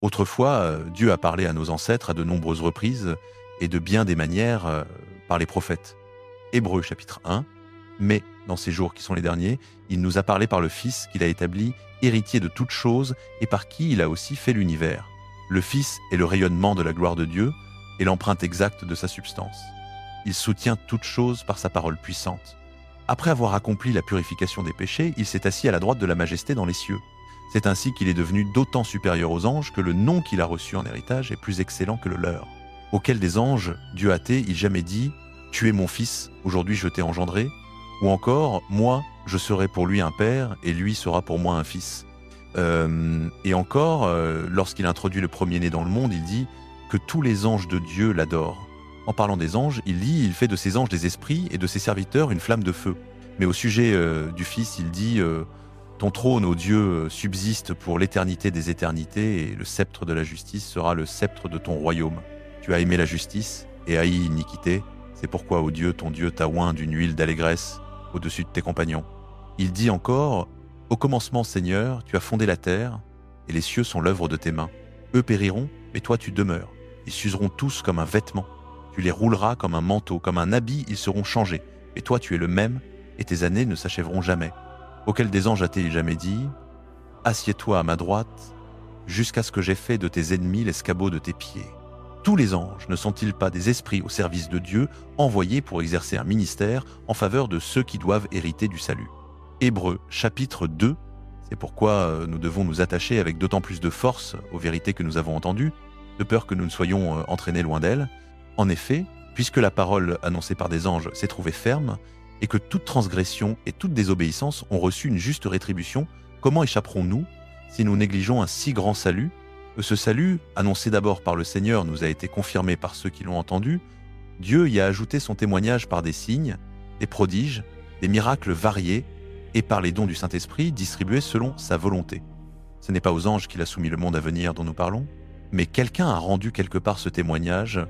Autrefois, Dieu a parlé à nos ancêtres à de nombreuses reprises et de bien des manières par les prophètes. Hébreux chapitre 1, mais dans ces jours qui sont les derniers, il nous a parlé par le Fils qu'il a établi héritier de toutes choses et par qui il a aussi fait l'univers. Le Fils est le rayonnement de la gloire de Dieu et l'empreinte exacte de sa substance. Il soutient toutes choses par sa parole puissante. Après avoir accompli la purification des péchés, il s'est assis à la droite de la majesté dans les cieux. C'est ainsi qu'il est devenu d'autant supérieur aux anges que le nom qu'il a reçu en héritage est plus excellent que le leur. Auquel des anges, Dieu hâté, il jamais dit « Tu es mon fils, aujourd'hui je t'ai engendré » ou encore « Moi, je serai pour lui un père et lui sera pour moi un fils ». Et encore, lorsqu'il introduit le premier-né dans le monde, il dit que tous les anges de Dieu l'adorent. En parlant des anges, il dit « Il fait de ses anges des esprits et de ses serviteurs une flamme de feu ». Mais au sujet du Fils, il dit ton trône, ô Dieu, subsiste pour l'éternité des éternités, et le sceptre de la justice sera le sceptre de ton royaume. Tu as aimé la justice et haï l'iniquité, c'est pourquoi, ô Dieu, ton Dieu t'a oint d'une huile d'allégresse au-dessus de tes compagnons. Il dit encore, au commencement, Seigneur, tu as fondé la terre, et les cieux sont l'œuvre de tes mains. Eux périront, mais toi tu demeures. Ils s'useront tous comme un vêtement. Tu les rouleras comme un manteau, comme un habit, ils seront changés. Mais toi tu es le même, et tes années ne s'achèveront jamais. Auquel des anges a-t-il jamais dit « Assieds-toi à ma droite, jusqu'à ce que j'aie fait de tes ennemis l'escabeau de tes pieds. » Tous les anges ne sont-ils pas des esprits au service de Dieu, envoyés pour exercer un ministère en faveur de ceux qui doivent hériter du salut? Hébreux chapitre 2, c'est pourquoi nous devons nous attacher avec d'autant plus de force aux vérités que nous avons entendues, de peur que nous ne soyons entraînés loin d'elles. En effet, puisque la parole annoncée par des anges s'est trouvée ferme, et que toute transgression et toute désobéissance ont reçu une juste rétribution, comment échapperons-nous si nous négligeons un si grand salut? Ce salut, annoncé d'abord par le Seigneur, nous a été confirmé par ceux qui l'ont entendu. Dieu y a ajouté son témoignage par des signes, des prodiges, des miracles variés, et par les dons du Saint-Esprit distribués selon sa volonté. Ce n'est pas aux anges qu'il a soumis le monde à venir dont nous parlons, mais quelqu'un a rendu quelque part ce témoignage.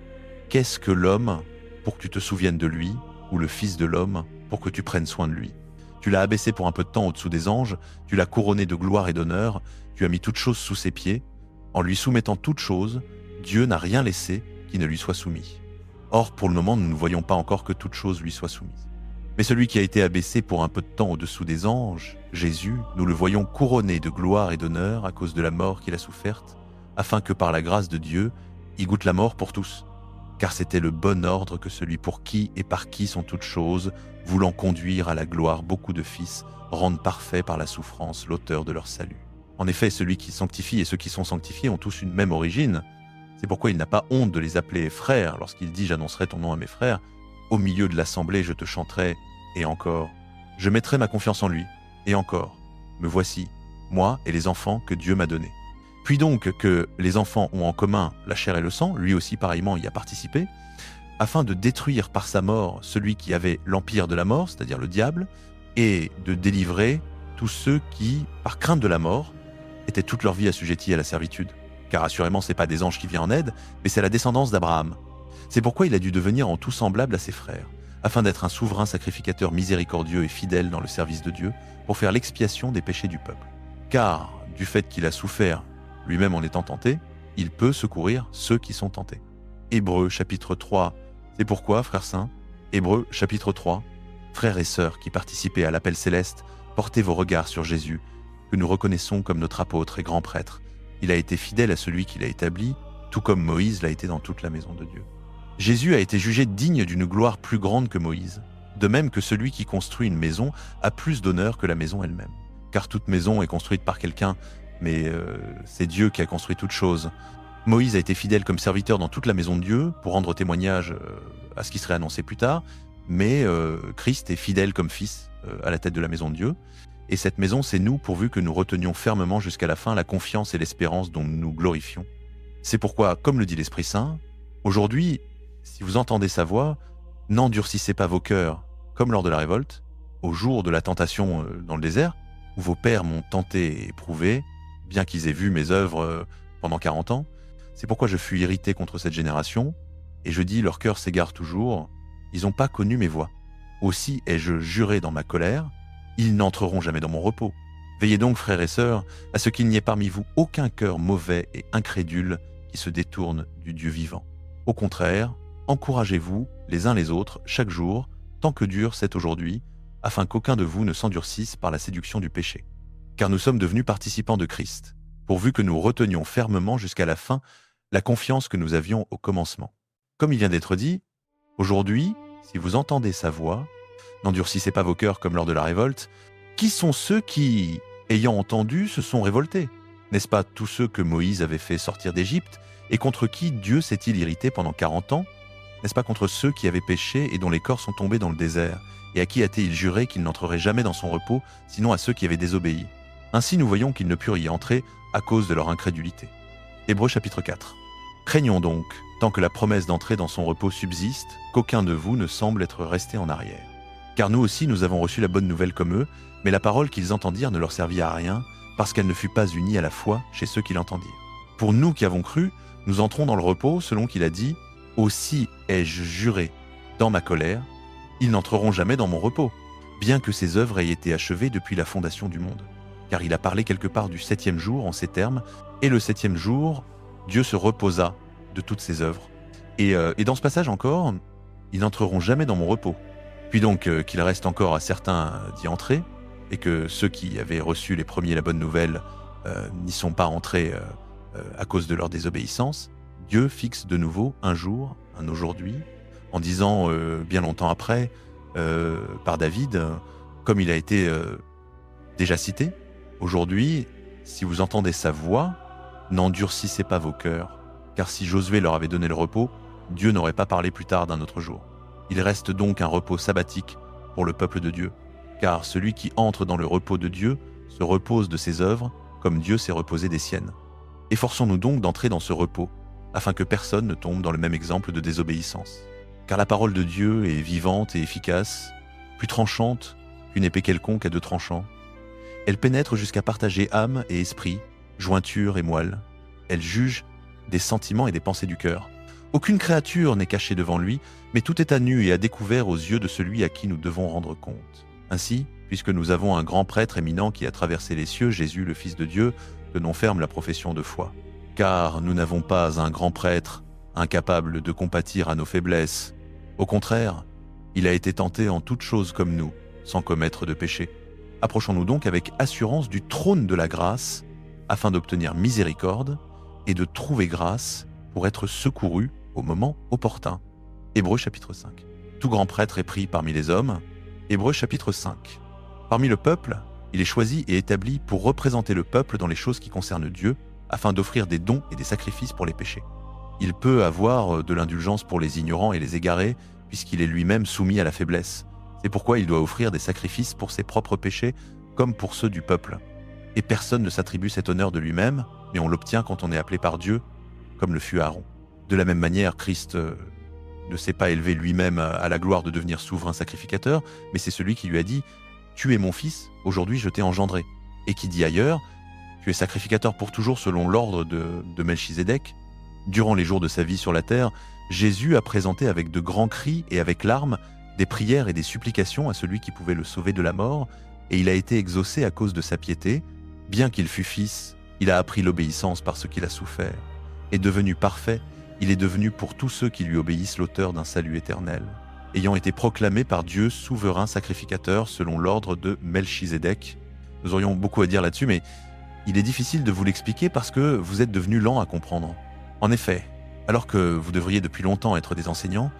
Qu'est-ce que l'homme pour que tu te souviennes de lui, ou le Fils de l'homme pour que tu prennes soin de lui? Tu l'as abaissé pour un peu de temps au-dessous des anges, tu l'as couronné de gloire et d'honneur, tu as mis toutes choses sous ses pieds. En lui soumettant toutes choses, Dieu n'a rien laissé qui ne lui soit soumis. Or, pour le moment, nous ne voyons pas encore que toutes choses lui soient soumises. Mais celui qui a été abaissé pour un peu de temps au-dessous des anges, Jésus, nous le voyons couronné de gloire et d'honneur à cause de la mort qu'il a soufferte, afin que par la grâce de Dieu, il goûte la mort pour tous. Car c'était le bon ordre que celui pour qui et par qui sont toutes choses, voulant conduire à la gloire beaucoup de fils, rendent parfait par la souffrance l'auteur de leur salut. En effet, celui qui sanctifie et ceux qui sont sanctifiés ont tous une même origine. C'est pourquoi il n'a pas honte de les appeler frères lorsqu'il dit « J'annoncerai ton nom à mes frères ». Au milieu de l'assemblée, je te chanterai, et encore. Je mettrai ma confiance en lui, et encore. Me voici, moi et les enfants que Dieu m'a donnés. Puis donc que les enfants ont en commun la chair et le sang, lui aussi pareillement y a participé, afin de détruire par sa mort celui qui avait l'empire de la mort, c'est-à-dire le diable, et de délivrer tous ceux qui, par crainte de la mort, étaient toute leur vie assujettis à la servitude. Car assurément, ce n'est pas des anges qui viennent en aide, mais c'est la descendance d'Abraham. C'est pourquoi il a dû devenir en tout semblable à ses frères, afin d'être un souverain sacrificateur miséricordieux et fidèle dans le service de Dieu, pour faire l'expiation des péchés du peuple. Car, du fait qu'il a souffert lui-même en étant tenté, il peut secourir ceux qui sont tentés. Hébreux chapitre 3, c'est pourquoi, frères saints, Hébreux chapitre 3, frères et sœurs qui participez à l'appel céleste, portez vos regards sur Jésus, que nous reconnaissons comme notre apôtre et grand prêtre. Il a été fidèle à celui qui l'a établi, tout comme Moïse l'a été dans toute la maison de Dieu. Jésus a été jugé digne d'une gloire plus grande que Moïse, de même que celui qui construit une maison a plus d'honneur que la maison elle-même. Car toute maison est construite par quelqu'un, mais c'est Dieu qui a construit toute chose. Moïse a été fidèle comme serviteur dans toute la maison de Dieu pour rendre témoignage à ce qui serait annoncé plus tard, mais Christ est fidèle comme fils à la tête de la maison de Dieu. Et cette maison, c'est nous, pourvu que nous retenions fermement jusqu'à la fin la confiance et l'espérance dont nous nous glorifions. C'est pourquoi, comme le dit l'Esprit Saint, aujourd'hui, si vous entendez sa voix, n'endurcissez pas vos cœurs, comme lors de la révolte, au jour de la tentation dans le désert, où vos pères m'ont tenté et éprouvé, bien qu'ils aient vu mes œuvres pendant 40 ans. C'est pourquoi je fus irrité contre cette génération, et je dis, leur cœur s'égare toujours, ils n'ont pas connu mes voies. Aussi ai-je juré dans ma colère, ils n'entreront jamais dans mon repos. Veillez donc, frères et sœurs, à ce qu'il n'y ait parmi vous aucun cœur mauvais et incrédule qui se détourne du Dieu vivant. Au contraire, encouragez-vous les uns les autres chaque jour, tant que dure cet aujourd'hui, afin qu'aucun de vous ne s'endurcisse par la séduction du péché. Car nous sommes devenus participants de Christ, pourvu que nous retenions fermement jusqu'à la fin la confiance que nous avions au commencement. Comme il vient d'être dit, aujourd'hui, si vous entendez sa voix, n'endurcissez pas vos cœurs comme lors de la révolte. Qui sont ceux qui, ayant entendu, se sont révoltés? N'est-ce pas tous ceux que Moïse avait fait sortir d'Égypte et contre qui Dieu s'est-il irrité pendant 40 ans? N'est-ce pas contre ceux qui avaient péché et dont les corps sont tombés dans le désert, et à qui a-t-il juré qu'il n'entrerait jamais dans son repos, sinon à ceux qui avaient désobéi? Ainsi nous voyons qu'ils ne purent y entrer à cause de leur incrédulité. Hébreux chapitre 4. Craignons donc, tant que la promesse d'entrer dans son repos subsiste, qu'aucun de vous ne semble être resté en arrière. Car nous aussi nous avons reçu la bonne nouvelle comme eux, mais la parole qu'ils entendirent ne leur servit à rien, parce qu'elle ne fut pas unie à la foi chez ceux qui l'entendirent. Pour nous qui avons cru, nous entrons dans le repos, selon qu'il a dit « Aussi ai-je juré dans ma colère, ils n'entreront jamais dans mon repos, bien que ses œuvres aient été achevées depuis la fondation du monde. » Car il a parlé quelque part du 7e jour en ces termes, et le 7e jour, Dieu se reposa de toutes ses œuvres. Et dans ce passage encore, ils n'entreront jamais dans mon repos. Puis donc qu'il reste encore à certains d'y entrer, et que ceux qui avaient reçu les premiers la bonne nouvelle n'y sont pas entrés à cause de leur désobéissance, Dieu fixe de nouveau un jour, un aujourd'hui, en disant bien longtemps après, par David, comme il a été déjà cité, « Aujourd'hui, si vous entendez sa voix, n'endurcissez pas vos cœurs, car si Josué leur avait donné le repos, Dieu n'aurait pas parlé plus tard d'un autre jour. Il reste donc un repos sabbatique pour le peuple de Dieu, car celui qui entre dans le repos de Dieu se repose de ses œuvres, comme Dieu s'est reposé des siennes. Efforçons-nous donc d'entrer dans ce repos, afin que personne ne tombe dans le même exemple de désobéissance. Car la parole de Dieu est vivante et efficace, plus tranchante qu'une épée quelconque à 2 tranchants. Elle pénètre jusqu'à partager âme et esprit, jointure et moelle. Elle juge des sentiments et des pensées du cœur. Aucune créature n'est cachée devant lui, mais tout est à nu et à découvert aux yeux de celui à qui nous devons rendre compte. Ainsi, puisque nous avons un grand prêtre éminent qui a traversé les cieux, Jésus, le Fils de Dieu, tenons ferme la profession de foi. Car nous n'avons pas un grand prêtre incapable de compatir à nos faiblesses. Au contraire, il a été tenté en toutes choses comme nous, sans commettre de péché. Approchons-nous donc avec assurance du trône de la grâce, afin d'obtenir miséricorde et de trouver grâce pour être secouru au moment opportun. Hébreux chapitre 5. Tout grand prêtre est pris parmi les hommes. Hébreux chapitre 5. Parmi le peuple, il est choisi et établi pour représenter le peuple dans les choses qui concernent Dieu, afin d'offrir des dons et des sacrifices pour les péchés. Il peut avoir de l'indulgence pour les ignorants et les égarés, puisqu'il est lui-même soumis à la faiblesse. C'est pourquoi il doit offrir des sacrifices pour ses propres péchés, comme pour ceux du peuple. Et personne ne s'attribue cet honneur de lui-même, mais on l'obtient quand on est appelé par Dieu, comme le fut Aaron. De la même manière, Christ ne s'est pas élevé lui-même à la gloire de devenir souverain sacrificateur, mais c'est celui qui lui a dit « Tu es mon fils, aujourd'hui je t'ai engendré ». Et qui dit ailleurs « Tu es sacrificateur pour toujours selon l'ordre de Melchizedek ». Durant les jours de sa vie sur la terre, Jésus a présenté avec de grands cris et avec larmes des prières et des supplications à celui qui pouvait le sauver de la mort, et il a été exaucé à cause de sa piété. Bien qu'il fût fils, il a appris l'obéissance par ce qu'il a souffert. Et devenu parfait, il est devenu pour tous ceux qui lui obéissent l'auteur d'un salut éternel, ayant été proclamé par Dieu souverain sacrificateur selon l'ordre de Melchizedek. Nous aurions beaucoup à dire là-dessus, mais il est difficile de vous l'expliquer parce que vous êtes devenus lents à comprendre. En effet, alors que vous devriez depuis longtemps être des enseignants,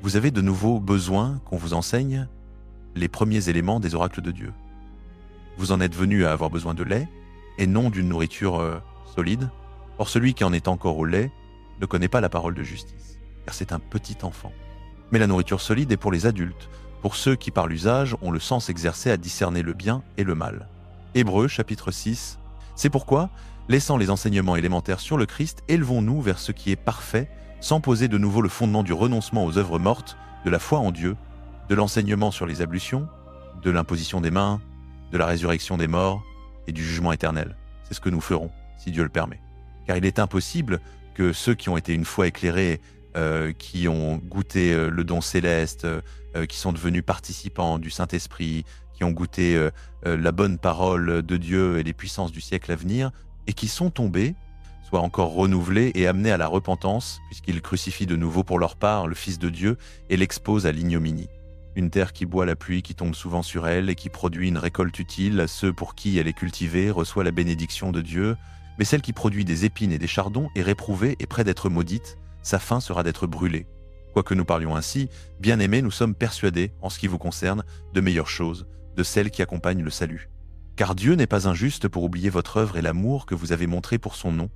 vous avez de nouveaux besoins qu'on vous enseigne les premiers éléments des oracles de Dieu. Vous en êtes venus à avoir besoin de lait et non d'une nourriture solide. Or celui qui en est encore au lait ne connaît pas la parole de justice, car c'est un petit enfant. Mais la nourriture solide est pour les adultes, pour ceux qui par l'usage ont le sens exercé à discerner le bien et le mal. Hébreux chapitre 6. C'est pourquoi, laissant les enseignements élémentaires sur le Christ, élevons-nous vers ce qui est parfait, sans poser de nouveau le fondement du renoncement aux œuvres mortes, de la foi en Dieu, de l'enseignement sur les ablutions, de l'imposition des mains, de la résurrection des morts et du jugement éternel. C'est ce que nous ferons, si Dieu le permet. Car il est impossible que ceux qui ont été une fois éclairés, qui ont goûté le don céleste, qui sont devenus participants du Saint-Esprit, qui qui ont goûté la bonne parole de Dieu et les puissances du siècle à venir, et qui sont tombés, soient encore renouvelés et amenés à la repentance, puisqu'ils crucifient de nouveau pour leur part le Fils de Dieu et l'exposent à l'ignominie. Une terre qui boit la pluie qui tombe souvent sur elle et qui produit une récolte utile, ceux pour qui elle est cultivée reçoit la bénédiction de Dieu, mais celle qui produit des épines et des chardons est réprouvée et près d'être maudite, sa fin sera d'être brûlée. Quoique nous parlions ainsi, bien-aimés, nous sommes persuadés, en ce qui vous concerne, de meilleures choses, de celles qui accompagnent le salut. Car Dieu n'est pas injuste pour oublier votre œuvre et l'amour que vous avez montré pour son nom,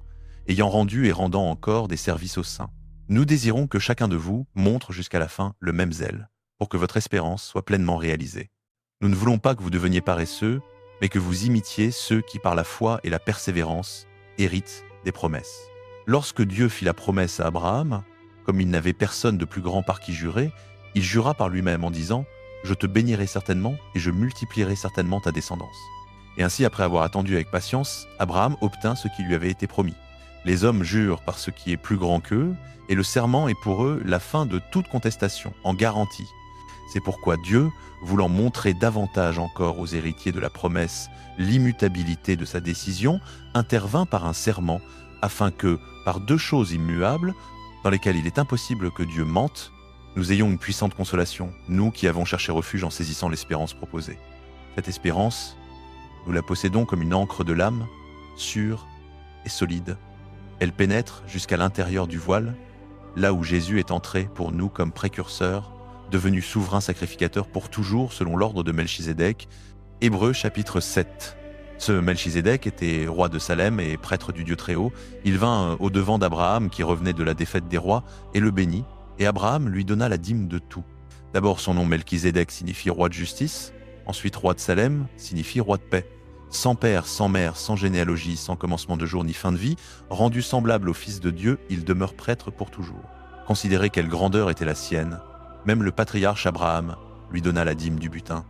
ayant rendu et rendant encore des services aux saints. Nous désirons que chacun de vous montre jusqu'à la fin le même zèle, pour que votre espérance soit pleinement réalisée. Nous ne voulons pas que vous deveniez paresseux, mais que vous imitiez ceux qui, par la foi et la persévérance, héritent des promesses. Lorsque Dieu fit la promesse à Abraham, comme il n'avait personne de plus grand par qui jurer, il jura par lui-même en disant « Je te bénirai certainement et je multiplierai certainement ta descendance. » Et ainsi, après avoir attendu avec patience, Abraham obtint ce qui lui avait été promis. Les hommes jurent par ce qui est plus grand qu'eux, et le serment est pour eux la fin de toute contestation, en garantie. C'est pourquoi Dieu, voulant montrer davantage encore aux héritiers de la promesse l'immutabilité de sa décision, intervint par un serment, afin que, par deux choses immuables, dans lesquelles il est impossible que Dieu mente, nous ayons une puissante consolation, nous qui avons cherché refuge en saisissant l'espérance proposée. Cette espérance, nous la possédons comme une encre de l'âme, sûre et solide. Elle pénètre jusqu'à l'intérieur du voile, là où Jésus est entré pour nous comme précurseur, devenu souverain sacrificateur pour toujours selon l'ordre de Melchizedek. Hébreux chapitre 7. Ce Melchizedek était roi de Salem et prêtre du Dieu Très-Haut. Il vint au-devant d'Abraham qui revenait de la défaite des rois et le bénit, et Abraham lui donna la dîme de tout. D'abord son nom Melchizedek signifie roi de justice, ensuite roi de Salem signifie roi de paix. Sans père, sans mère, sans généalogie, sans commencement de jour ni fin de vie, rendu semblable au Fils de Dieu, il demeure prêtre pour toujours. Considérez quelle grandeur était la sienne. Même le patriarche Abraham lui donna la dîme du butin.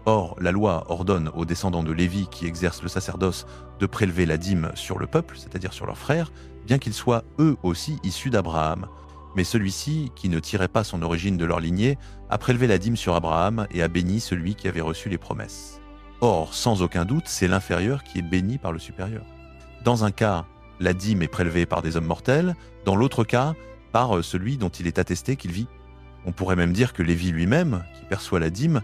Or, la loi ordonne aux descendants de Lévi qui exercent le sacerdoce de prélever la dîme sur le peuple, c'est-à-dire sur leurs frères, bien qu'ils soient eux aussi issus d'Abraham. Mais celui-ci, qui ne tirait pas son origine de leur lignée, a prélevé la dîme sur Abraham et a béni celui qui avait reçu les promesses. Or, sans aucun doute, c'est l'inférieur qui est béni par le supérieur. Dans un cas, la dîme est prélevée par des hommes mortels, dans l'autre cas, par celui dont il est attesté qu'il vit. On pourrait même dire que Lévi lui-même, qui perçoit la dîme,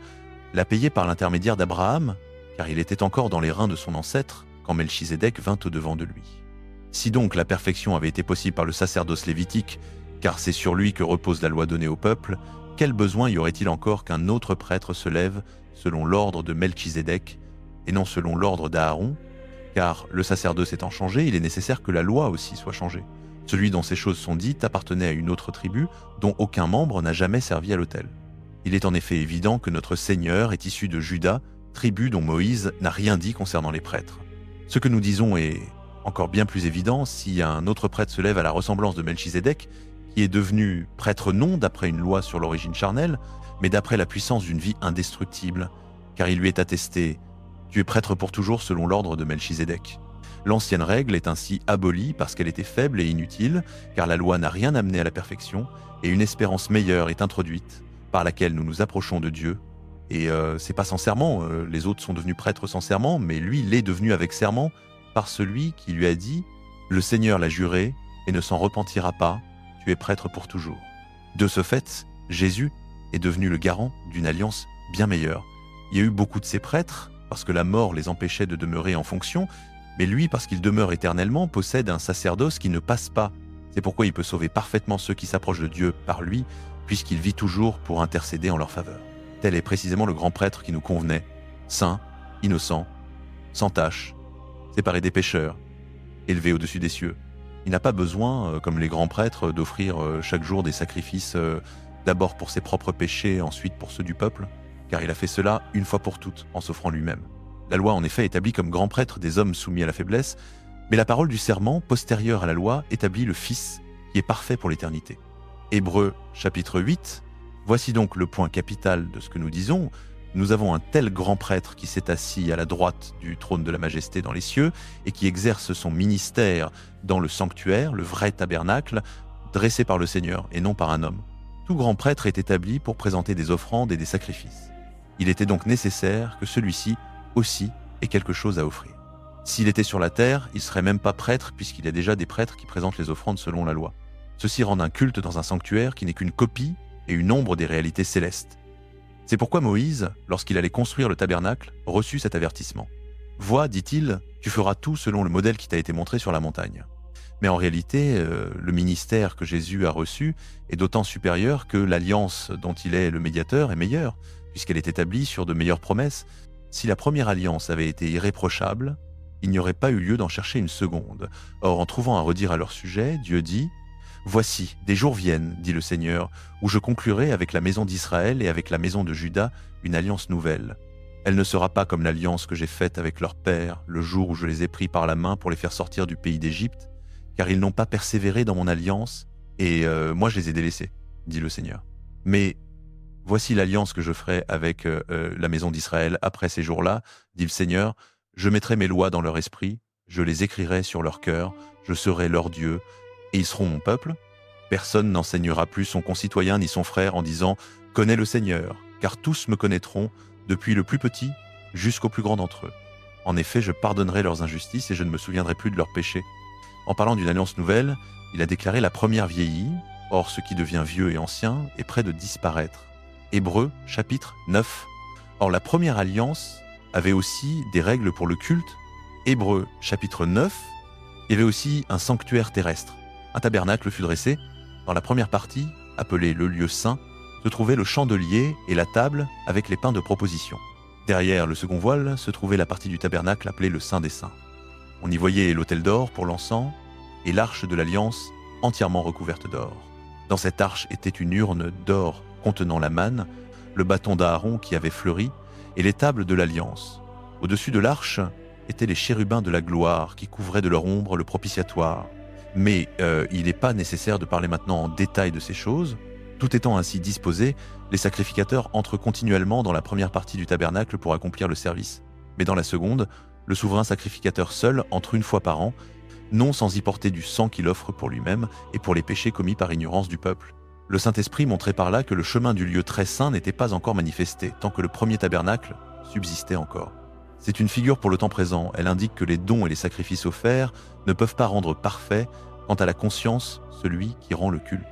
l'a payé par l'intermédiaire d'Abraham, car il était encore dans les reins de son ancêtre quand Melchizedek vint au-devant de lui. Si donc la perfection avait été possible par le sacerdoce lévitique, car c'est sur lui que repose la loi donnée au peuple, quel besoin y aurait-il encore qu'un autre prêtre se lève selon l'ordre de Melchizedek et non selon l'ordre d'Aaron, car le sacerdoce étant changé, il est nécessaire que la loi aussi soit changée. Celui dont ces choses sont dites appartenait à une autre tribu dont aucun membre n'a jamais servi à l'autel. Il est en effet évident que notre Seigneur est issu de Juda, tribu dont Moïse n'a rien dit concernant les prêtres. Ce que nous disons est encore bien plus évident si un autre prêtre se lève à la ressemblance de Melchizedek, qui est devenu prêtre non d'après une loi sur l'origine charnelle, mais d'après la puissance d'une vie indestructible, car il lui est attesté « Tu es prêtre pour toujours selon l'ordre de Melchizedek ». L'ancienne règle est ainsi abolie parce qu'elle était faible et inutile, car la loi n'a rien amené à la perfection, et une espérance meilleure est introduite, par laquelle nous nous approchons de Dieu. Et c'est pas sans serment, les autres sont devenus prêtres sans serment, mais lui, il est devenu avec serment par celui qui lui a dit « Le Seigneur l'a juré et ne s'en repentira pas, tu es prêtre pour toujours ». De ce fait, Jésus est devenu le garant d'une alliance bien meilleure. Il y a eu beaucoup de ces prêtres, parce que la mort les empêchait de demeurer en fonction, mais lui, parce qu'il demeure éternellement, possède un sacerdoce qui ne passe pas. C'est pourquoi il peut sauver parfaitement ceux qui s'approchent de Dieu par lui, puisqu'il vit toujours pour intercéder en leur faveur. Tel est précisément le grand prêtre qui nous convenait, saint, innocent, sans tache, séparé des pécheurs, élevé au-dessus des cieux. Il n'a pas besoin, comme les grands prêtres, d'offrir chaque jour des sacrifices, d'abord pour ses propres péchés, ensuite pour ceux du peuple, car il a fait cela une fois pour toutes, en s'offrant lui-même. La loi en effet établit comme grand prêtre des hommes soumis à la faiblesse, mais la parole du serment, postérieure à la loi, établit le Fils, qui est parfait pour l'éternité. Hébreux chapitre 8, voici donc le point capital de ce que nous disons. Nous avons un tel grand prêtre qui s'est assis à la droite du trône de la majesté dans les cieux et qui exerce son ministère dans le sanctuaire, le vrai tabernacle, dressé par le Seigneur et non par un homme. Tout grand prêtre est établi pour présenter des offrandes et des sacrifices. Il était donc nécessaire que celui-ci aussi ait quelque chose à offrir. S'il était sur la terre, il ne serait même pas prêtre puisqu'il y a déjà des prêtres qui présentent les offrandes selon la loi. Ceux-ci rendent un culte dans un sanctuaire qui n'est qu'une copie et une ombre des réalités célestes. C'est pourquoi Moïse, lorsqu'il allait construire le tabernacle, reçut cet avertissement. « Vois, dit-il, tu feras tout selon le modèle qui t'a été montré sur la montagne. » Mais en réalité, le ministère que Jésus a reçu est d'autant supérieur que l'alliance dont il est le médiateur est meilleure, puisqu'elle est établie sur de meilleures promesses. Si la première alliance avait été irréprochable, il n'y aurait pas eu lieu d'en chercher une seconde. Or, en trouvant à redire à leur sujet, Dieu dit « Voici, des jours viennent, dit le Seigneur, où je conclurai avec la maison d'Israël et avec la maison de Juda une alliance nouvelle. Elle ne sera pas comme l'alliance que j'ai faite avec leur père le jour où je les ai pris par la main pour les faire sortir du pays d'Égypte, car ils n'ont pas persévéré dans mon alliance, et moi je les ai délaissés, dit le Seigneur. Mais voici l'alliance que je ferai avec la maison d'Israël après ces jours-là, dit le Seigneur. Je mettrai mes lois dans leur esprit, je les écrirai sur leur cœur, je serai leur Dieu, et ils seront mon peuple. Personne n'enseignera plus son concitoyen ni son frère en disant « Connais le Seigneur », car tous me connaîtront, depuis le plus petit jusqu'au plus grand d'entre eux. En effet, je pardonnerai leurs injustices et je ne me souviendrai plus de leurs péchés. En parlant d'une alliance nouvelle, il a déclaré la première vieillie, or ce qui devient vieux et ancien est près de disparaître. Hébreux, chapitre 9. Or la première alliance avait aussi des règles pour le culte. Hébreux, chapitre 9, il y avait aussi un sanctuaire terrestre. Un tabernacle fut dressé. Dans la première partie, appelée le lieu saint, se trouvait le chandelier et la table avec les pains de proposition. Derrière le second voile se trouvait la partie du tabernacle appelée le Saint des Saints. On y voyait l'autel d'or pour l'encens et l'arche de l'Alliance entièrement recouverte d'or. Dans cette arche était une urne d'or contenant la manne, le bâton d'Aaron qui avait fleuri et les tables de l'Alliance. Au-dessus de l'arche étaient les chérubins de la gloire qui couvraient de leur ombre le propitiatoire. Mais il n'est pas nécessaire de parler maintenant en détail de ces choses. Tout étant ainsi disposé, les sacrificateurs entrent continuellement dans la première partie du tabernacle pour accomplir le service. Mais dans la seconde, le souverain sacrificateur seul entre une fois par an, non sans y porter du sang qu'il offre pour lui-même et pour les péchés commis par ignorance du peuple. Le Saint-Esprit montrait par là que le chemin du lieu très saint n'était pas encore manifesté, tant que le premier tabernacle subsistait encore. C'est une figure pour le temps présent, elle indique que les dons et les sacrifices offerts ne peuvent pas rendre parfait, quant à la conscience, celui qui rend le culte.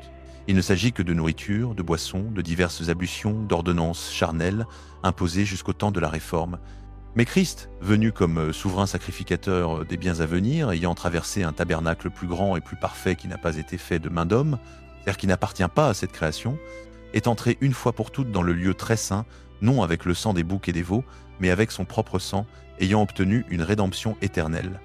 Il ne s'agit que de nourriture, de boissons, de diverses ablutions, d'ordonnances charnelles, imposées jusqu'au temps de la Réforme. Mais Christ, venu comme souverain sacrificateur des biens à venir, ayant traversé un tabernacle plus grand et plus parfait qui n'a pas été fait de main d'homme, c'est-à-dire qui n'appartient pas à cette création, est entré une fois pour toutes dans le lieu très saint, non avec le sang des boucs et des veaux, mais avec son propre sang, ayant obtenu une rédemption éternelle.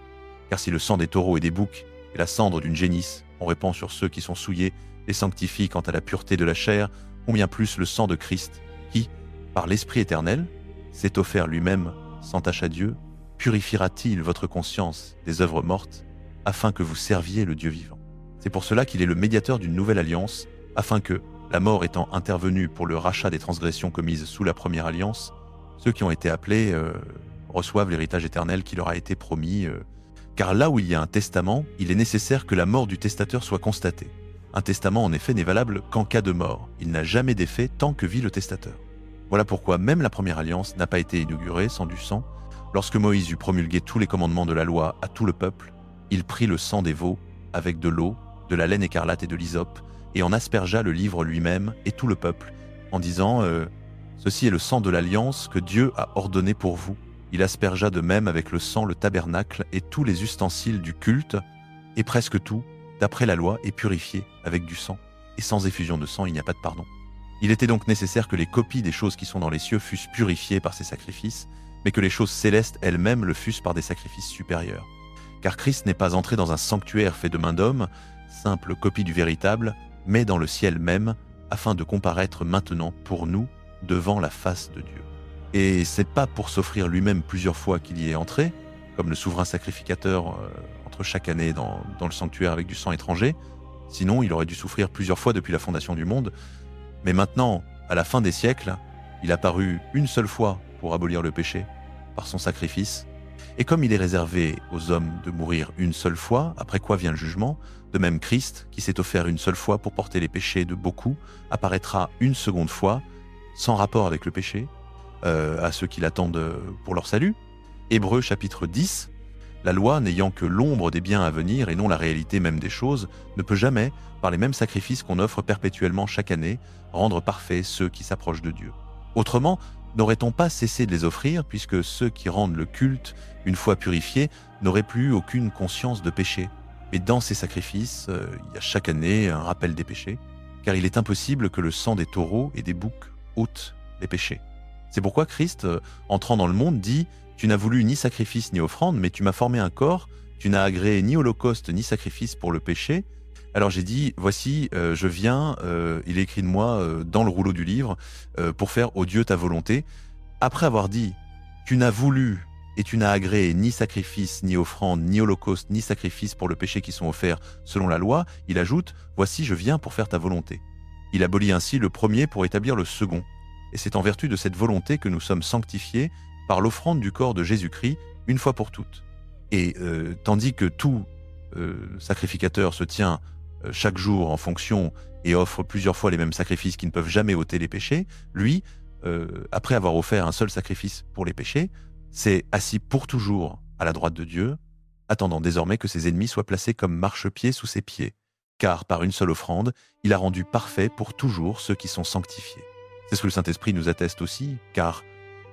Car si le sang des taureaux et des boucs et la cendre d'une génisse, on répand sur ceux qui sont souillés, les sanctifie quant à la pureté de la chair, combien plus le sang de Christ, qui, par l'Esprit éternel, s'est offert lui-même sans tache à Dieu, purifiera-t-il votre conscience des œuvres mortes, afin que vous serviez le Dieu vivant. C'est pour cela qu'il est le médiateur d'une nouvelle alliance, afin que, la mort étant intervenue pour le rachat des transgressions commises sous la première alliance, ceux qui ont été appelés reçoivent l'héritage éternel qui leur a été promis. Car là où il y a un testament, il est nécessaire que la mort du testateur soit constatée. Un testament, en effet, n'est valable qu'en cas de mort. Il n'a jamais d'effet tant que vit le testateur. Voilà pourquoi même la première alliance n'a pas été inaugurée sans du sang. Lorsque Moïse eut promulgué tous les commandements de la loi à tout le peuple, il prit le sang des veaux avec de l'eau, de la laine écarlate et de l'hysope, et en aspergea le livre lui-même et tout le peuple, en disant « Ceci est le sang de l'alliance que Dieu a ordonné pour vous. » Il aspergea de même avec le sang le tabernacle et tous les ustensiles du culte, et presque tout, d'après la loi, est purifié avec du sang. Et sans effusion de sang, il n'y a pas de pardon. Il était donc nécessaire que les copies des choses qui sont dans les cieux fussent purifiées par ces sacrifices, mais que les choses célestes elles-mêmes le fussent par des sacrifices supérieurs. Car Christ n'est pas entré dans un sanctuaire fait de main d'homme, simple copie du véritable, mais dans le ciel même, afin de comparaître maintenant pour nous devant la face de Dieu. Et c'est pas pour s'offrir lui-même plusieurs fois qu'il y est entré, comme le souverain sacrificateur entre chaque année dans le sanctuaire avec du sang étranger, sinon il aurait dû souffrir plusieurs fois depuis la fondation du monde. Mais maintenant, à la fin des siècles, il a paru une seule fois pour abolir le péché, par son sacrifice. Et comme il est réservé aux hommes de mourir une seule fois, après quoi vient le jugement, de même Christ, qui s'est offert une seule fois pour porter les péchés de beaucoup, apparaîtra une seconde fois, sans rapport avec le péché, à ceux qui l'attendent pour leur salut. Hébreux chapitre 10, la loi n'ayant que l'ombre des biens à venir et non la réalité même des choses, ne peut jamais, par les mêmes sacrifices qu'on offre perpétuellement chaque année, rendre parfaits ceux qui s'approchent de Dieu. Autrement, n'aurait-on pas cessé de les offrir, puisque ceux qui rendent le culte, une fois purifiés, n'auraient plus aucune conscience de péché? Mais dans ces sacrifices, il y a chaque année un rappel des péchés, car il est impossible que le sang des taureaux et des boucs ôte les péchés. C'est pourquoi Christ, entrant dans le monde, dit « Tu n'as voulu ni sacrifice ni offrande, mais tu m'as formé un corps, tu n'as agréé ni holocauste ni sacrifice pour le péché. » Alors j'ai dit « Voici, je viens, il est écrit de moi dans le rouleau du livre, pour faire, ô Dieu, ta volonté. » Après avoir dit « Tu n'as voulu et tu n'as agréé ni sacrifice, ni offrande, ni holocauste, ni sacrifice pour le péché qui sont offerts selon la loi, il ajoute « Voici, je viens pour faire ta volonté. » Il abolit ainsi le premier pour établir le second. Et c'est en vertu de cette volonté que nous sommes sanctifiés par l'offrande du corps de Jésus-Christ une fois pour toutes. Et tandis que tout sacrificateur se tient chaque jour en fonction et offre plusieurs fois les mêmes sacrifices qui ne peuvent jamais ôter les péchés, lui, après avoir offert un seul sacrifice pour les péchés, s'est assis pour toujours à la droite de Dieu, attendant désormais que ses ennemis soient placés comme marchepieds sous ses pieds, car par une seule offrande, il a rendu parfait pour toujours ceux qui sont sanctifiés. C'est ce que le Saint-Esprit nous atteste aussi, car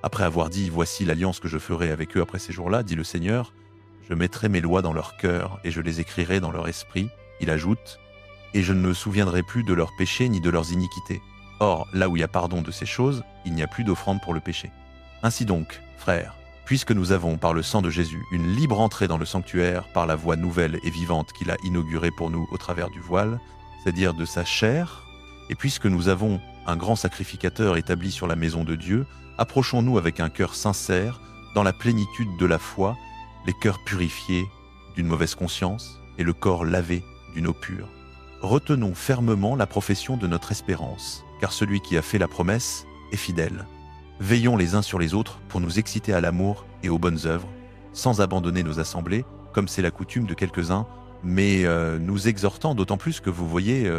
après avoir dit « Voici l'alliance que je ferai avec eux après ces jours-là », dit le Seigneur, « Je mettrai mes lois dans leur cœur et je les écrirai dans leur esprit », il ajoute, « Et je ne me souviendrai plus de leurs péchés ni de leurs iniquités. Or, là où il y a pardon de ces choses, il n'y a plus d'offrande pour le péché. » Ainsi donc, frères, puisque nous avons, par le sang de Jésus, une libre entrée dans le sanctuaire par la voie nouvelle et vivante qu'il a inaugurée pour nous au travers du voile, c'est-à-dire de sa chair, et puisque nous avons un grand sacrificateur établi sur la maison de Dieu, approchons-nous avec un cœur sincère, dans la plénitude de la foi, les cœurs purifiés d'une mauvaise conscience et le corps lavé d'une eau pure. Retenons fermement la profession de notre espérance, car celui qui a fait la promesse est fidèle. Veillons les uns sur les autres pour nous exciter à l'amour et aux bonnes œuvres, sans abandonner nos assemblées, comme c'est la coutume de quelques-uns, mais nous exhortant d'autant plus que vous voyez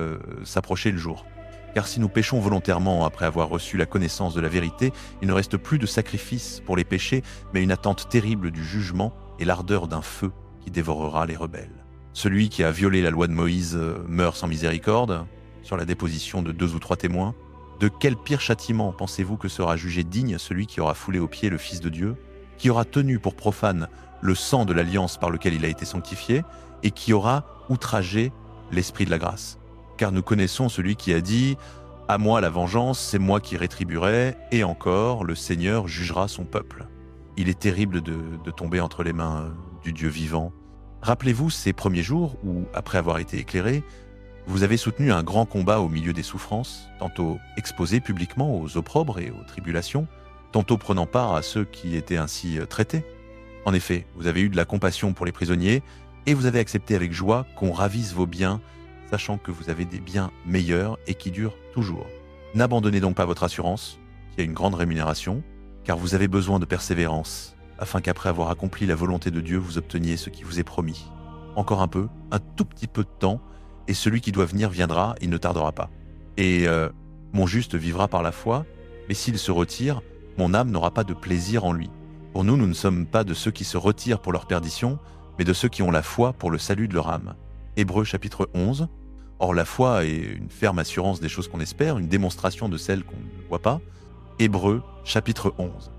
s'approcher le jour. Car si nous péchons volontairement après avoir reçu la connaissance de la vérité, il ne reste plus de sacrifice pour les péchés, mais une attente terrible du jugement et l'ardeur d'un feu qui dévorera les rebelles. Celui qui a violé la loi de Moïse meurt sans miséricorde, sur la déposition de 2 ou 3 témoins. De quel pire châtiment pensez-vous que sera jugé digne celui qui aura foulé aux pieds le Fils de Dieu, qui aura tenu pour profane le sang de l'alliance par lequel il a été sanctifié, et qui aura outragé l'Esprit de la grâce? Car nous connaissons celui qui a dit « À moi la vengeance, c'est moi qui rétribuerai, et encore, le Seigneur jugera son peuple. » Il est terrible de tomber entre les mains du Dieu vivant. Rappelez-vous ces premiers jours où, après avoir été éclairé, vous avez soutenu un grand combat au milieu des souffrances, tantôt exposé publiquement aux opprobres et aux tribulations, tantôt prenant part à ceux qui étaient ainsi traités. En effet, vous avez eu de la compassion pour les prisonniers, et vous avez accepté avec joie qu'on ravise vos biens, sachant que vous avez des biens meilleurs et qui durent toujours. N'abandonnez donc pas votre assurance, qui a une grande rémunération, car vous avez besoin de persévérance, afin qu'après avoir accompli la volonté de Dieu, vous obteniez ce qui vous est promis. Encore un peu, un tout petit peu de temps, et celui qui doit venir viendra, il ne tardera pas. Et mon juste vivra par la foi, mais s'il se retire, mon âme n'aura pas de plaisir en lui. Pour nous, nous ne sommes pas de ceux qui se retirent pour leur perdition, mais de ceux qui ont la foi pour le salut de leur âme. Hébreux chapitre 11. Or la foi est une ferme assurance des choses qu'on espère, une démonstration de celles qu'on ne voit pas. Hébreux chapitre 11.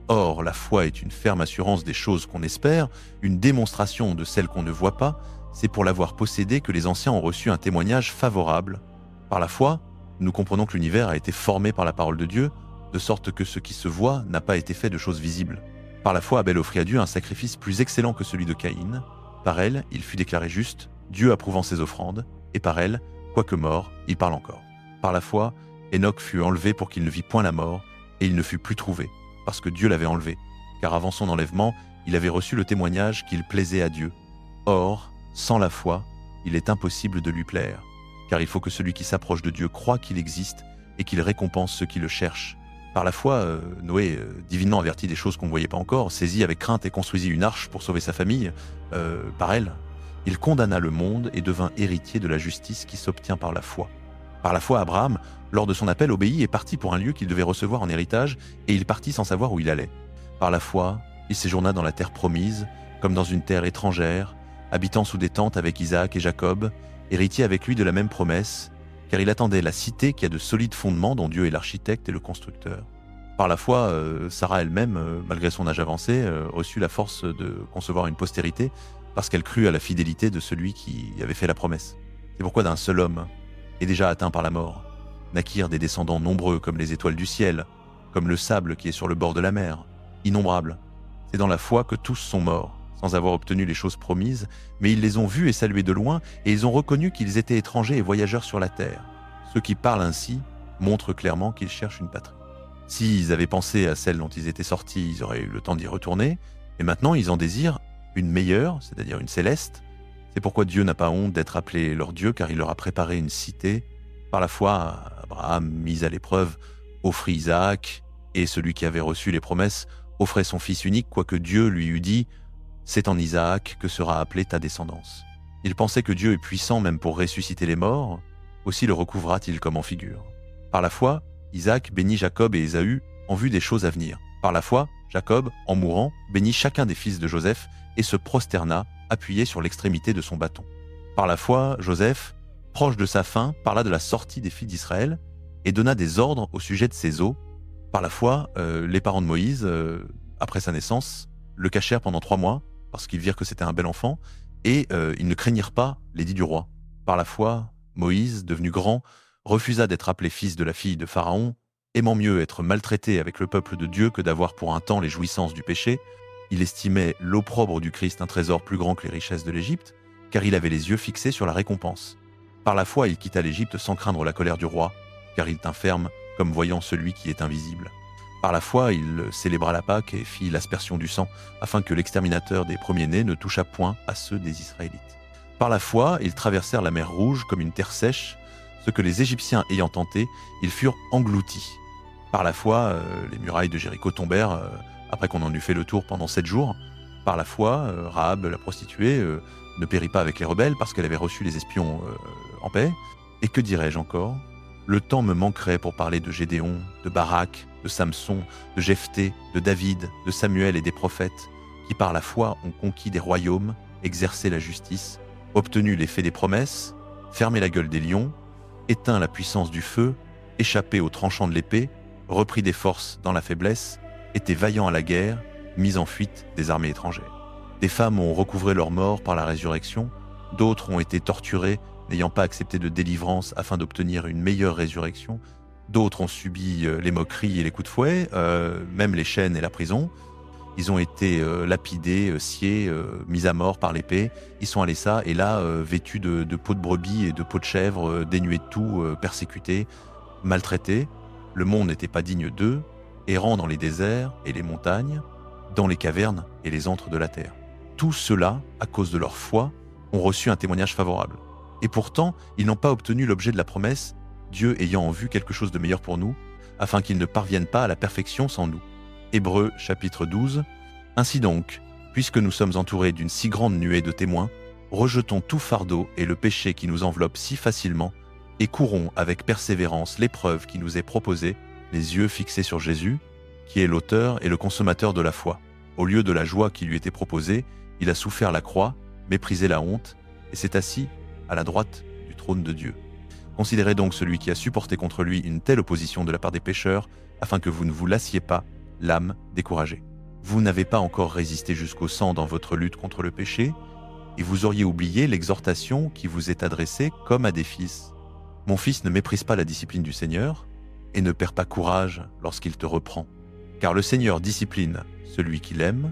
Or la foi est une ferme assurance des choses qu'on espère, une démonstration de celles qu'on ne voit pas. C'est pour l'avoir possédée que les anciens ont reçu un témoignage favorable. Par la foi, nous comprenons que l'univers a été formé par la parole de Dieu, de sorte que ce qui se voit n'a pas été fait de choses visibles. Par la foi, Abel offrit à Dieu un sacrifice plus excellent que celui de Caïn. Par elle, il fut déclaré juste, Dieu approuvant ses offrandes, et par elle, quoique mort, il parle encore. Par la foi, Enoch fut enlevé pour qu'il ne vit point la mort, et il ne fut plus trouvé, parce que Dieu l'avait enlevé, car avant son enlèvement, il avait reçu le témoignage qu'il plaisait à Dieu. Or, sans la foi, il est impossible de lui plaire, car il faut que celui qui s'approche de Dieu croie qu'il existe et qu'il récompense ceux qui le cherchent. Par la foi, Noé, divinement averti des choses qu'on ne voyait pas encore, saisit avec crainte et construisit une arche pour sauver sa famille. Par elle, il condamna le monde et devint héritier de la justice qui s'obtient par la foi. Par la foi, Abraham, lors de son appel, obéit et partit pour un lieu qu'il devait recevoir en héritage, et il partit sans savoir où il allait. Par la foi, il séjourna dans la terre promise, comme dans une terre étrangère, habitant sous des tentes avec Isaac et Jacob, héritier avec lui de la même promesse, car il attendait la cité qui a de solides fondements dont Dieu est l'architecte et le constructeur. Par la foi, Sarah elle-même, malgré son âge avancé, reçut la force de concevoir une postérité parce qu'elle crut à la fidélité de celui qui avait fait la promesse. C'est pourquoi d'un seul homme, et déjà atteint par la mort, naquirent des descendants nombreux comme les étoiles du ciel, comme le sable qui est sur le bord de la mer, innombrables. C'est dans la foi que tous sont morts, sans avoir obtenu les choses promises, mais ils les ont vus et salués de loin, et ils ont reconnu qu'ils étaient étrangers et voyageurs sur la terre. Ceux qui parlent ainsi montrent clairement qu'ils cherchent une patrie. S'ils avaient pensé à celle dont ils étaient sortis, ils auraient eu le temps d'y retourner, et maintenant ils en désirent une meilleure, c'est-à-dire une céleste. C'est pourquoi Dieu n'a pas honte d'être appelé leur Dieu, car il leur a préparé une cité. Par la foi, Abraham, mis à l'épreuve, offrit Isaac, et celui qui avait reçu les promesses offrait son fils unique, quoique Dieu lui eût dit « C'est en Isaac que sera appelée ta descendance ». Il pensait que Dieu est puissant même pour ressusciter les morts, aussi le recouvra-t-il comme en figure. Par la foi, Isaac bénit Jacob et Ésaü en vue des choses à venir. Par la foi, Jacob, en mourant, bénit chacun des fils de Joseph et se prosterna, appuyé sur l'extrémité de son bâton. Par la foi, Joseph, proche de sa fin, parla de la sortie des filles d'Israël et donna des ordres au sujet de ses os. Par la foi, les parents de Moïse, après sa naissance, le cachèrent pendant 3 mois parce qu'ils virent que c'était un bel enfant et ils ne craignirent pas l'édit du roi. Par la foi, Moïse, devenu grand, refusa d'être appelé fils de la fille de Pharaon, aimant mieux être maltraité avec le peuple de Dieu que d'avoir pour un temps les jouissances du péché. Il estimait l'opprobre du Christ un trésor plus grand que les richesses de l'Égypte, car il avait les yeux fixés sur la récompense. Par la foi, il quitta l'Égypte sans craindre la colère du roi, car il tint ferme comme voyant celui qui est invisible. Par la foi, il célébra la Pâque et fit l'aspersion du sang, afin que l'exterminateur des premiers-nés ne touchât point à ceux des Israélites. Par la foi, ils traversèrent la mer Rouge comme une terre sèche, ce que les Égyptiens ayant tenté, ils furent engloutis. Par la foi, les murailles de Jéricho tombèrent, après qu'on en eut fait le tour pendant 7 jours. Par la foi, Rahab, la prostituée, ne périt pas avec les rebelles parce qu'elle avait reçu les espions en paix. Et que dirais-je encore ? Le temps me manquerait pour parler de Gédéon, de Barak, de Samson, de Jephthé, de David, de Samuel et des prophètes, qui par la foi ont conquis des royaumes, exercé la justice, obtenu l'effet des promesses, fermé la gueule des lions, éteint la puissance du feu, échappé aux tranchants de l'épée, repris des forces dans la faiblesse, été vaillants à la guerre, mis en fuite des armées étrangères. Des femmes ont recouvré leur mort par la résurrection, d'autres ont été torturées, n'ayant pas accepté de délivrance afin d'obtenir une meilleure résurrection, d'autres ont subi les moqueries et les coups de fouet, même les chaînes et la prison. Ils ont été lapidés, sciés, mis à mort par l'épée. Ils sont allés ça, et là, vêtus de peaux de brebis et de peaux de chèvre, dénués de tout, persécutés, maltraités. Le monde n'était pas digne d'eux, errant dans les déserts et les montagnes, dans les cavernes et les antres de la terre. Tous ceux-là, à cause de leur foi, ont reçu un témoignage favorable. Et pourtant, ils n'ont pas obtenu l'objet de la promesse, Dieu ayant en vue quelque chose de meilleur pour nous, afin qu'ils ne parviennent pas à la perfection sans nous. Hébreux chapitre 12. Ainsi donc, puisque nous sommes entourés d'une si grande nuée de témoins, rejetons tout fardeau et le péché qui nous enveloppe si facilement, et courons avec persévérance l'épreuve qui nous est proposée, les yeux fixés sur Jésus, qui est l'auteur et le consommateur de la foi. Au lieu de la joie qui lui était proposée, il a souffert la croix, méprisé la honte, et s'est assis à la droite du trône de Dieu. Considérez donc celui qui a supporté contre lui une telle opposition de la part des pécheurs, afin que vous ne vous lassiez pas, l'âme découragée. Vous n'avez pas encore résisté jusqu'au sang dans votre lutte contre le péché, et vous auriez oublié l'exhortation qui vous est adressée comme à des fils. Mon fils, ne méprise pas la discipline du Seigneur, et ne perds pas courage lorsqu'il te reprend. Car le Seigneur discipline celui qu'il aime,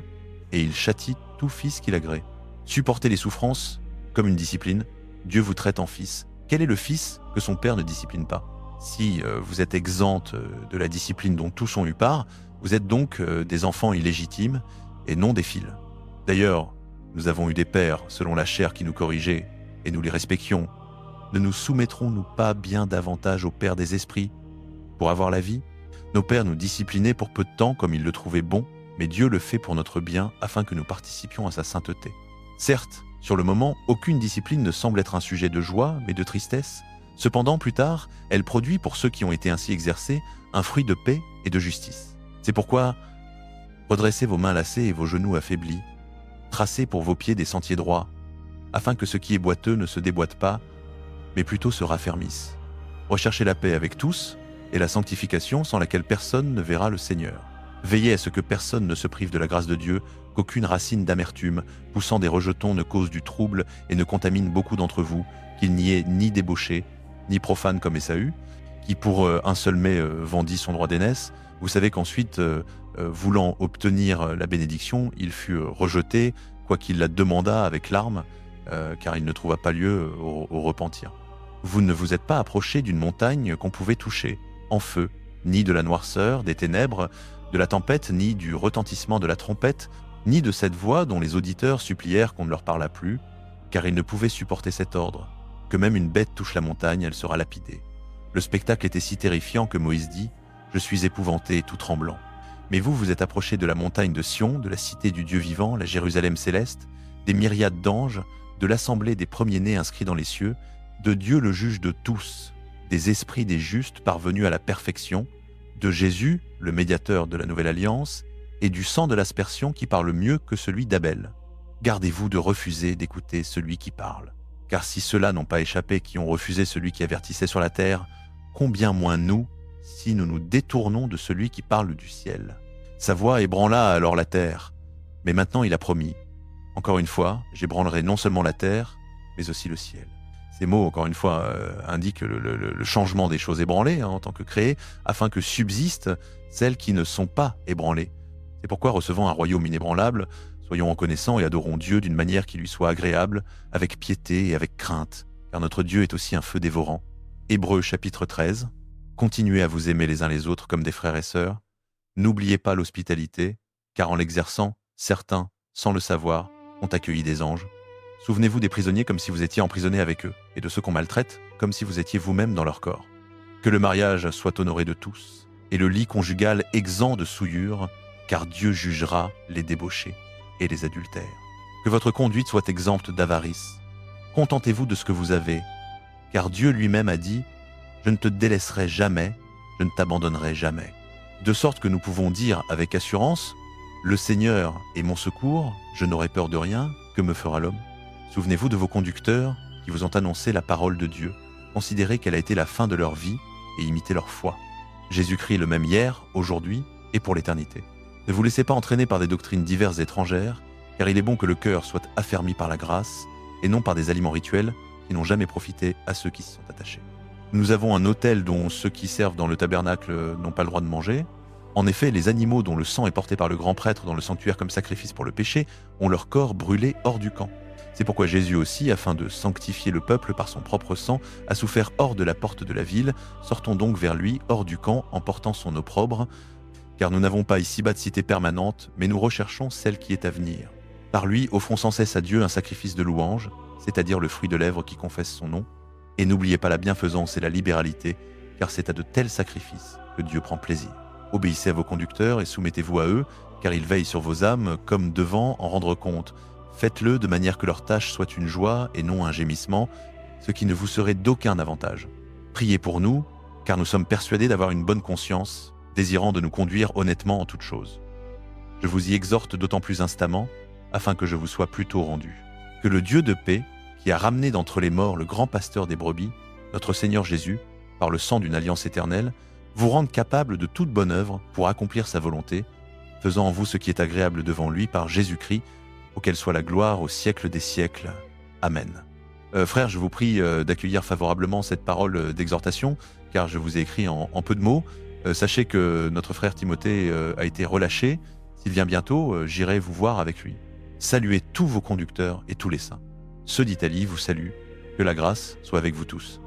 et il châtie tout fils qu'il agrée. Supportez les souffrances comme une discipline, Dieu vous traite en fils. Quel est le fils que son père ne discipline pas ? Si vous êtes exempte de la discipline dont tous ont eu part, vous êtes donc des enfants illégitimes et non des fils. D'ailleurs, nous avons eu des pères selon la chair qui nous corrigeaient, et nous les respections. Ne nous soumettrons-nous pas bien davantage au Père des esprits pour avoir la vie ? Nos pères nous disciplinaient pour peu de temps comme ils le trouvaient bon, mais Dieu le fait pour notre bien afin que nous participions à sa sainteté. Certes, sur le moment, aucune discipline ne semble être un sujet de joie, mais de tristesse, Cependant, plus tard, elle produit pour ceux qui ont été ainsi exercés un fruit de paix et de justice. C'est pourquoi redressez vos mains lassées et vos genoux affaiblis, tracez pour vos pieds des sentiers droits, afin que ce qui est boiteux ne se déboîte pas, mais plutôt se raffermisse. Recherchez la paix avec tous et la sanctification sans laquelle personne ne verra le Seigneur. Veillez à ce que personne ne se prive de la grâce de Dieu, qu'aucune racine d'amertume, poussant des rejetons, ne cause du trouble et ne contamine beaucoup d'entre vous, qu'il n'y ait ni débauché, ni profane comme Ésaü, qui pour un seul mets vendit son droit d'aînesse. Vous savez qu'ensuite, voulant obtenir la bénédiction, il fut rejeté, quoiqu'il la demandât avec larmes, car il ne trouva pas lieu au repentir. Vous ne vous êtes pas approché d'une montagne qu'on pouvait toucher, en feu, ni de la noirceur, des ténèbres, de la tempête, ni du retentissement de la trompette, ni de cette voix dont les auditeurs supplièrent qu'on ne leur parlât plus, car ils ne pouvaient supporter cet ordre. Que même une bête touche la montagne, elle sera lapidée. Le spectacle était si terrifiant que Moïse dit « Je suis épouvanté, tout tremblant ». Mais vous, vous êtes approchés de la montagne de Sion, de la cité du Dieu vivant, la Jérusalem céleste, des myriades d'anges, de l'assemblée des premiers-nés inscrits dans les cieux, de Dieu le juge de tous, des esprits des justes parvenus à la perfection, de Jésus, le médiateur de la nouvelle alliance, et du sang de l'aspersion qui parle mieux que celui d'Abel. Gardez-vous de refuser d'écouter celui qui parle. Car si ceux-là n'ont pas échappé, qui ont refusé celui qui avertissait sur la terre, combien moins nous, si nous nous détournons de celui qui parle du ciel. Sa voix ébranla alors la terre, mais maintenant il a promis. Encore une fois, j'ébranlerai non seulement la terre, mais aussi le ciel. Ces mots, encore une fois, indiquent le changement des choses ébranlées en tant que créées, afin que subsistent celles qui ne sont pas ébranlées. C'est pourquoi, recevant un royaume inébranlable, soyons reconnaissants et adorons Dieu d'une manière qui lui soit agréable, avec piété et avec crainte, car notre Dieu est aussi un feu dévorant. Hébreux chapitre 13. Continuez à vous aimer les uns les autres comme des frères et sœurs. N'oubliez pas l'hospitalité, car en l'exerçant, certains, sans le savoir, ont accueilli des anges. Souvenez-vous des prisonniers comme si vous étiez emprisonnés avec eux, et de ceux qu'on maltraite comme si vous étiez vous-même dans leur corps. Que le mariage soit honoré de tous, et le lit conjugal exempt de souillure, car Dieu jugera les débauchés et les adultères. Que votre conduite soit exempte d'avarice. Contentez-vous de ce que vous avez, car Dieu lui-même a dit « Je ne te délaisserai jamais, je ne t'abandonnerai jamais ». De sorte que nous pouvons dire avec assurance « Le Seigneur est mon secours, je n'aurai peur de rien, que me fera l'homme ?» Souvenez-vous de vos conducteurs qui vous ont annoncé la parole de Dieu. Considérez qu'elle a été la fin de leur vie et imitez leur foi. Jésus-Christ est le même hier, aujourd'hui et pour l'éternité. Ne vous laissez pas entraîner par des doctrines diverses et étrangères, car il est bon que le cœur soit affermi par la grâce et non par des aliments rituels qui n'ont jamais profité à ceux qui s'y sont attachés. Nous avons un autel dont ceux qui servent dans le tabernacle n'ont pas le droit de manger. En effet, les animaux dont le sang est porté par le grand prêtre dans le sanctuaire comme sacrifice pour le péché ont leur corps brûlé hors du camp. C'est pourquoi Jésus aussi, afin de sanctifier le peuple par son propre sang, a souffert hors de la porte de la ville. Sortons donc vers lui, hors du camp, en portant son opprobre, car nous n'avons pas ici-bas de cité permanente, mais nous recherchons celle qui est à venir. Par lui, offrons sans cesse à Dieu un sacrifice de louange, c'est-à-dire le fruit de lèvres qui confesse son nom. Et n'oubliez pas la bienfaisance et la libéralité, car c'est à de tels sacrifices que Dieu prend plaisir. Obéissez à vos conducteurs et soumettez-vous à eux, car ils veillent sur vos âmes comme devant en rendre compte. Faites-le de manière que leur tâche soit une joie et non un gémissement, ce qui ne vous serait d'aucun avantage. Priez pour nous, car nous sommes persuadés d'avoir une bonne conscience, désirant de nous conduire honnêtement en toutes choses. Je vous y exhorte d'autant plus instamment, afin que je vous sois plus tôt rendu. Que le Dieu de paix, qui a ramené d'entre les morts le grand pasteur des brebis, notre Seigneur Jésus, par le sang d'une alliance éternelle, vous rende capable de toute bonne œuvre pour accomplir sa volonté, faisant en vous ce qui est agréable devant lui par Jésus-Christ, auquel soit la gloire au siècle des siècles. Amen. Frères, je vous prie d'accueillir favorablement cette parole d'exhortation, car je vous ai écrit en peu de mots. Sachez que notre frère Timothée a été relâché. S'il vient bientôt, j'irai vous voir avec lui. Saluez tous vos conducteurs et tous les saints. Ceux d'Italie vous saluent. Que la grâce soit avec vous tous.